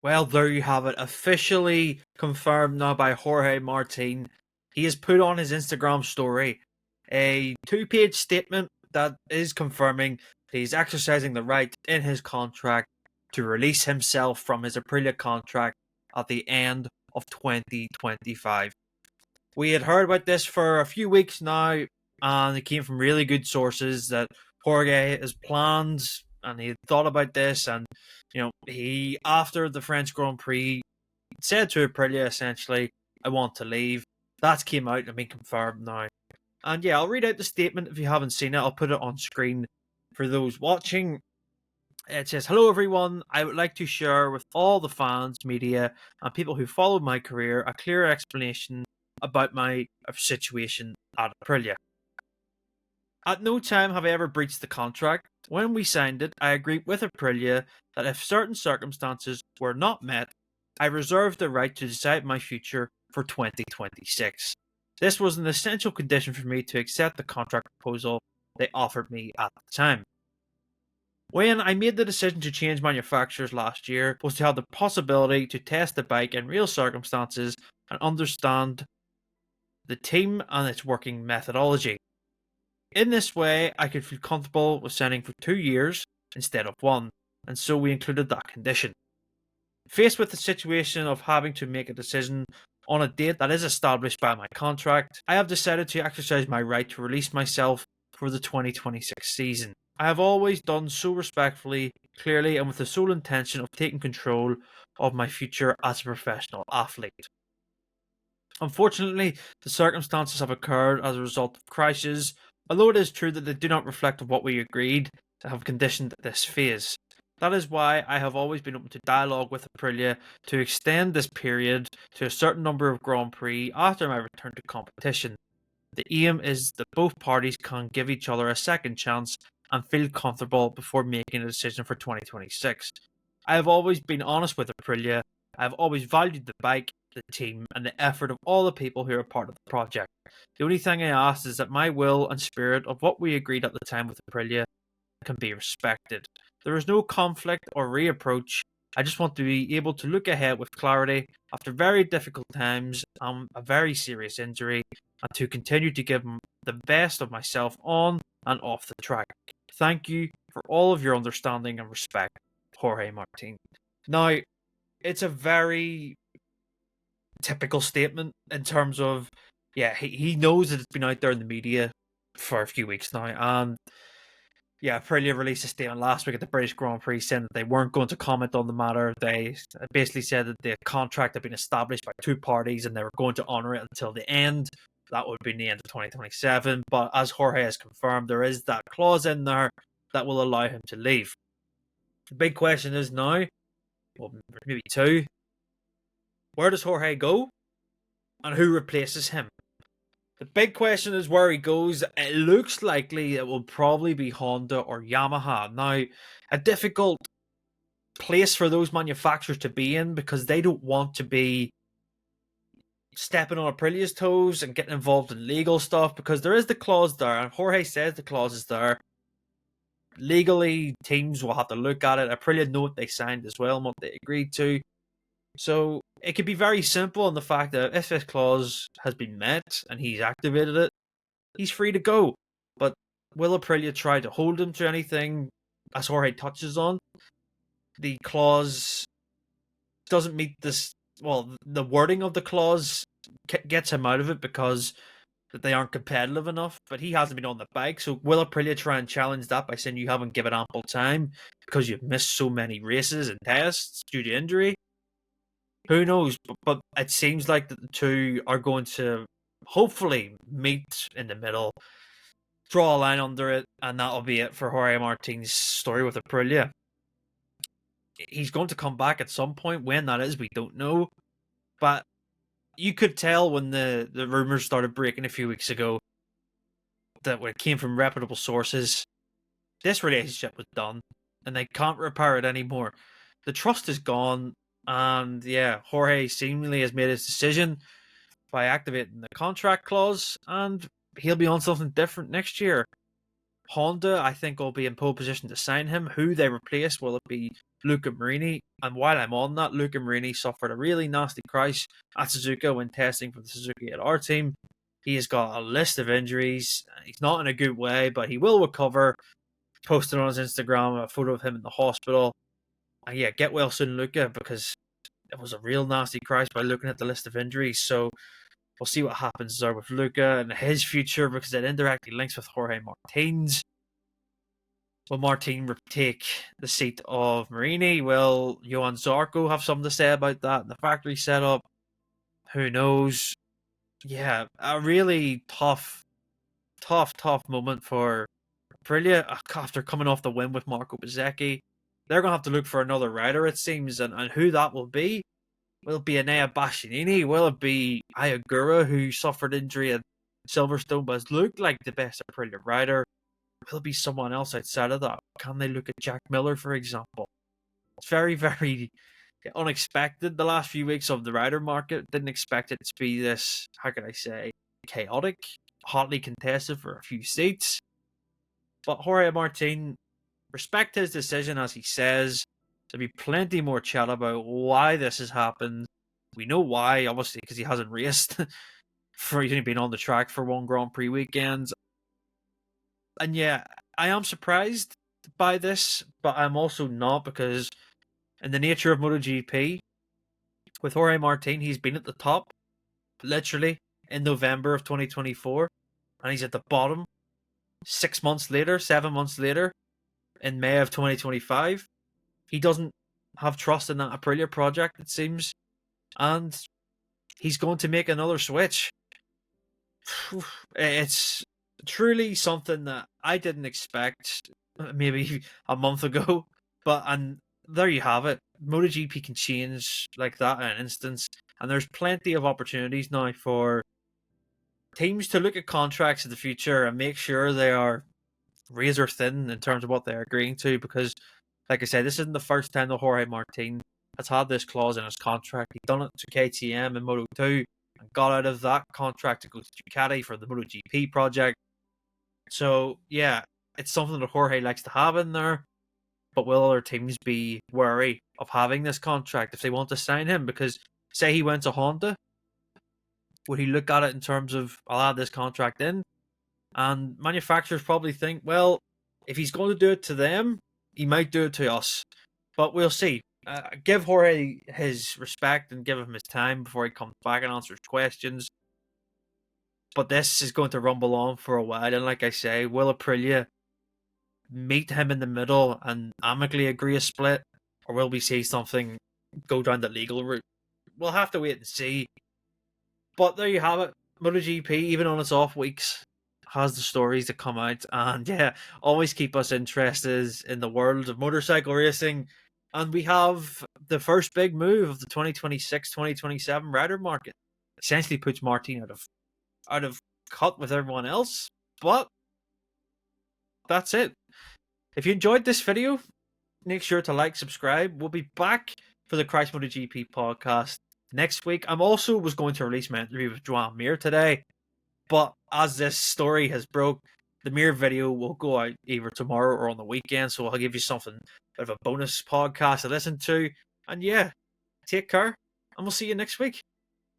Well, there you have it. Officially confirmed now by Jorge Martin. He has put on his Instagram story a 2-page statement that is confirming that he's exercising the right in his contract to release himself from his Aprilia contract at the end of 2025. We had heard about this for a few weeks now, and it came from really good sources that Jorge has planned and he had thought about this, and he, after the French Grand Prix, said to Aprilia essentially, "I want to leave." That came out and been confirmed now. And yeah, I'll read out the statement if you haven't seen it. I'll put it on screen for those watching. It says, "Hello everyone, I would like to share with all the fans, media, and people who followed my career a clear explanation about my situation at Aprilia. At no time have I ever breached the contract. When we signed it, I agreed with Aprilia that if certain circumstances were not met, I reserved the right to decide my future for 2026. This was an essential condition for me to accept the contract proposal they offered me at the time. When I made the decision to change manufacturers last year was to have the possibility to test the bike in real circumstances and understand the team and its working methodology. In this way, I could feel comfortable with signing for 2 years instead of 1, and so we included that condition. Faced with the situation of having to make a decision on a date that is established by my contract, I have decided to exercise my right to release myself for the 2026 season. I have always done so respectfully, clearly, and with the sole intention of taking control of my future as a professional athlete. Unfortunately, the circumstances have occurred as a result of crashes, although it is true that they do not reflect on what we agreed to have conditioned this phase. That is why I have always been open to dialogue with Aprilia to extend this period to a certain number of Grand Prix after my return to competition. The aim is that both parties can give each other a second chance and feel comfortable before making a decision for 2026. I have always been honest with Aprilia. I have always valued the bike, the team, and the effort of all the people who are part of the project. The only thing I ask is that my will and spirit of what we agreed at the time with Aprilia can be respected. There is no conflict or reapproach. I just want to be able to look ahead with clarity after very difficult times and a very serious injury, and to continue to give the best of myself on and off the track. Thank you for all of your understanding and respect, Jorge Martin." Now, it's a very typical statement in terms of, he knows that it's been out there in the media for a few weeks now, and Aprilia released a statement last week at the British Grand Prix saying that they weren't going to comment on the matter. They basically said that the contract had been established by two parties and they were going to honour it until the end. That would be the end of 2027. But as Jorge has confirmed, there is that clause in there that will allow him to leave. The big question is now, well, maybe two, where does Jorge go? And who replaces him? The big question is where he goes. It looks likely it will probably be Honda or Yamaha. Now, a difficult place for those manufacturers to be in because they don't want to be stepping on Aprilia's toes and getting involved in legal stuff, because there is the clause there, and Jorge says the clause is there. Legally, teams will have to look at it. Aprilia know what they signed as well and what they agreed to. So it could be very simple in the fact that if this clause has been met and he's activated it, he's free to go. But will Aprilia try to hold him to anything? As Jorge touches on, the clause doesn't meet this. Well, the wording of the clause gets him out of it because they aren't competitive enough, but he hasn't been on the bike. So will Aprilia try and challenge that by saying you haven't given ample time because you've missed so many races and tests due to injury? Who knows? But it seems like that the two are going to hopefully meet in the middle, draw a line under it, and that'll be it for Jorge Martin's story with Aprilia. He's going to come back at some point. When that is, we don't know. But you could tell when the rumours started breaking a few weeks ago that when it came from reputable sources, this relationship was done and they can't repair it anymore. The trust is gone. And Jorge seemingly has made his decision by activating the contract clause, and he'll be on something different next year. Honda, I think, will be in pole position to sign him. Who they replace, will it be Luca Marini. And while I'm on that, Luca Marini suffered a really nasty crash at Suzuka when testing for the Suzuki LR team. He has got a list of injuries. He's not in a good way, but he will recover. Posted on his Instagram a photo of him in the hospital. And yeah, get well soon, Luca, because it was a real nasty crash by looking at the list of injuries. So we'll see what happens there with Luca and his future, because it indirectly links with Jorge Martin's. Will Martin take the seat of Marini? Will Johan Zarco have something to say about that in the factory setup? Who knows? Yeah, a really tough moment for Aprilia after coming off the win with Marco Bezzecchi. They're going to have to look for another rider, it seems, and who that will be. Will it be Enea Bastianini? Will it be Ayagura, who suffered injury at Silverstone but has looked like the best Aprilia rider? Will it be someone else outside of that? Can they look at Jack Miller, for example? It's very, very unexpected the last few weeks of the rider market. Didn't expect it to be this, how can I say, chaotic, hotly contested for a few seats. But Jorge Martin, respect his decision, as he says. There'll be plenty more chat about why this has happened. We know why, obviously, because he hasn't raced. He's only been on the track for one Grand Prix weekend. And yeah, I am surprised by this, but I'm also not, because in the nature of MotoGP, with Jorge Martin, he's been at the top, literally, in November of 2024, and he's at the bottom 7 months later, in May of 2025. He doesn't have trust in that Aprilia project, it seems, and he's going to make another switch. It's truly something that I didn't expect maybe a month ago, and there you have it. MotoGP can change like that in an instance, and there's plenty of opportunities now for teams to look at contracts in the future and make sure they are razor thin in terms of what they're agreeing to, because like I said, this isn't the first time that Jorge Martin has had this clause in his contract. He's done it to KTM in Moto 2 and got out of that contract to go to Ducati for the MotoGP project. So, yeah, it's something that Jorge likes to have in there. But will other teams be wary of having this contract if they want to sign him? Because, say he went to Honda, would he look at it in terms of, I'll add this contract in? And manufacturers probably think, well, if he's going to do it to them, he might do it to us. But we'll see. Give Jorge his respect and give him his time before he comes back and answers questions. But this is going to rumble on for a while. And like I say, will Aprilia meet him in the middle and amicably agree a split? Or will we see something go down the legal route? We'll have to wait and see. But there you have it. MotoGP, even on its off weeks, has the stories that come out. And yeah, always keep us interested in the world of motorcycle racing. And we have the first big move of the 2026-2027 rider market. Essentially puts Martin out of cut with everyone else. But that's it. If you enjoyed this video, make sure to like, subscribe. We'll be back for the Christ MotoGP podcast next week. I'm also was going to release my interview with Joan Mir today, but as this story has broke, the Mir video will go out either tomorrow or on the weekend, so I'll give you something, bit of a bonus podcast to listen to. And yeah, take care, and we'll see you next week.